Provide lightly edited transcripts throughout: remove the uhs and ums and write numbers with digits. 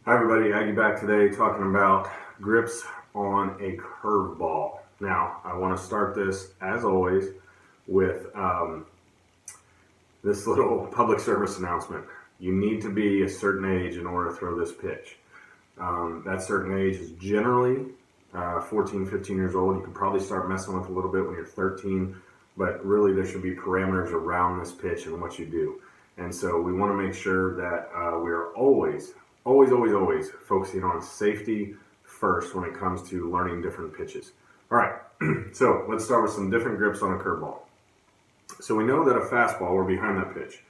Hi everybody, Aggie back today talking about grips on a curveball. Now, I want to start this, as always, with this little public service announcement. You need to be a certain age in order to throw this pitch. That certain age is generally 14, 15 years old. You can probably start messing with a little bit when you're 13, but really there should be parameters around this pitch and what you do. And so we want to make sure that we are always focusing on safety first when it comes to learning different pitches. All right, so let's start with some different grips on a curveball. So we know that a fastball, we're behind that pitch.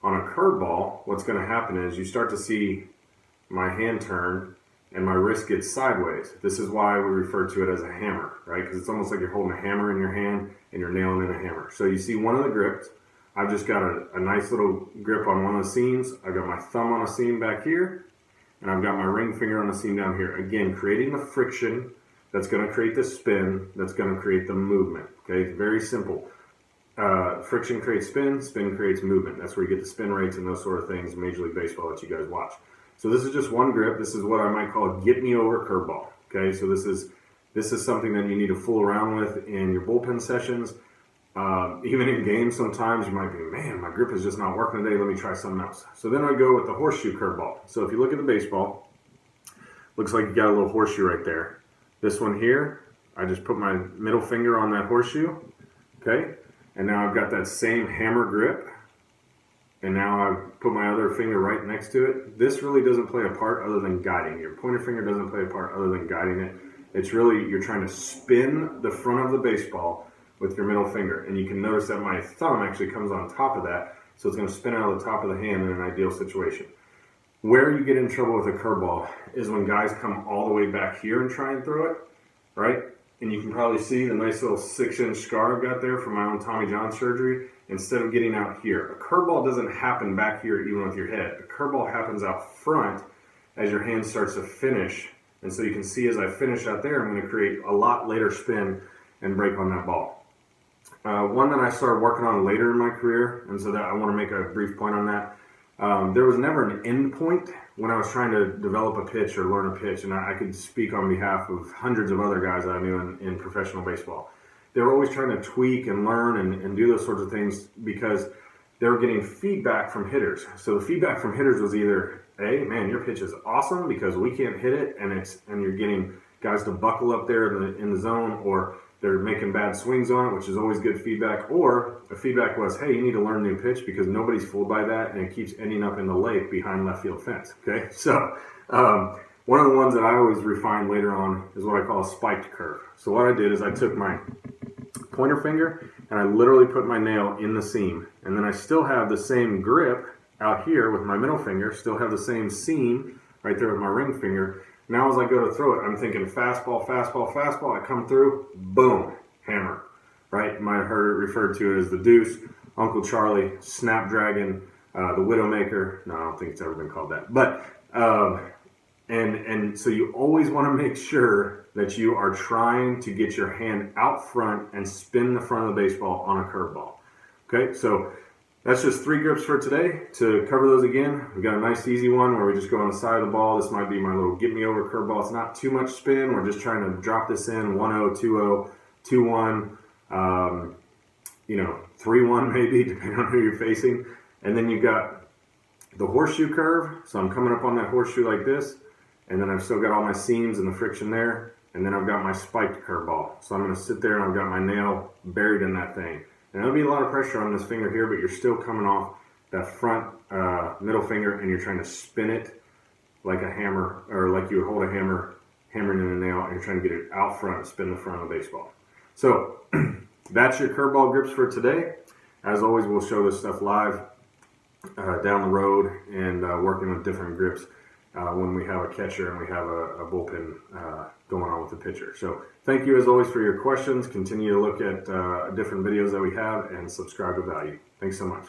On a curveball, what's going to happen is you start to see my hand turn and my wrist gets sideways. This is why we refer to it as a hammer, right? Because it's almost like you're holding a hammer in your hand and you're nailing in a hammer. So you see one of the grips. I've just got a nice little grip on one of the seams. I've got my thumb on a seam back here, and I've got my ring finger on the seam down here. Again, creating the friction that's going to create the spin, that's going to create the movement. Okay, very simple. Friction creates spin, spin creates movement. That's where you get the spin rates and those sort of things, Major League Baseball, that you guys watch. So this is just one grip. This is what I might call a get me over curveball. Okay, so this is something that you need to fool around with in your bullpen sessions. Even in games, sometimes you might be, man, my grip is just not working today. Let me try something else. So then I go with the horseshoe curveball. So if you look at the baseball, looks like you got a little horseshoe right there. This one here, I just put my middle finger on that horseshoe, okay? And now I've got that same hammer grip. And now I've put my other finger right next to it. This really doesn't play a part other than guiding. Your pointer finger doesn't play a part other than guiding it. It's really, you're trying to spin the front of the baseball with your middle finger. And you can notice that my thumb actually comes on top of that, so it's going to spin out of the top of the hand in an ideal situation. Where you get in trouble with a curveball is when guys come all the way back here and try and throw it, right? And you can probably see the nice little 6-inch scar I've got there from my own Tommy John surgery, instead of getting out here. A curveball doesn't happen back here even with your head. A curveball happens out front as your hand starts to finish. And so you can see as I finish out there, I'm going to create a lot later spin and break on that ball. One that I started working on later in my career, and so that I want to make a brief point on that. There was never an end point when I was trying to develop a pitch or learn a pitch, and I could speak on behalf of hundreds of other guys that I knew in professional baseball. They were always trying to tweak and learn and do those sorts of things because they were getting feedback from hitters. So the feedback from hitters was either, hey, man, your pitch is awesome because we can't hit it, and you're getting guys to buckle up there in the zone, or they're making bad swings on it, which is always good feedback. Or the feedback was, hey, you need to learn a new pitch because nobody's fooled by that, and it keeps ending up in the lake behind left field fence. Okay, so one of the ones that I always refine later on is what I call a spiked curve. So what I did is I took my pointer finger and I literally put my nail in the seam, and then I still have the same grip out here with my middle finger, still have the same seam right there with my ring finger. Now as I go to throw it, I'm thinking fastball, fastball, fastball. I come through, boom, hammer, right? You might have heard it referred to as the deuce, Uncle Charlie, Snapdragon, the Widowmaker. No, I don't think it's ever been called that. But, and so you always want to make sure that you are trying to get your hand out front and spin the front of the baseball on a curveball. Okay, so that's just 3 grips for today. To cover those again, we've got a nice easy one where we just go on the side of the ball. This might be my little get me over curveball. It's not too much spin. We're just trying to drop this in 1-0, 2-0, 2-1, 3-1 maybe, depending on who you're facing. And then you've got the horseshoe curve. So I'm coming up on that horseshoe like this, and then I've still got all my seams and the friction there. And then I've got my spiked curveball. So I'm going to sit there and I've got my nail buried in that thing. And there'll be a lot of pressure on this finger here, but you're still coming off that front middle finger, and you're trying to spin it like a hammer, or like you would hold a hammer, hammering in a nail, and you're trying to get it out front, spin the front of the baseball. So that's your curveball grips for today. As always, we'll show this stuff live down the road and working with different grips when we have a catcher and we have a bullpen going on with the pitcher. So thank you as always for your questions. Continue to look at different videos that we have and subscribe to Value. Thanks so much.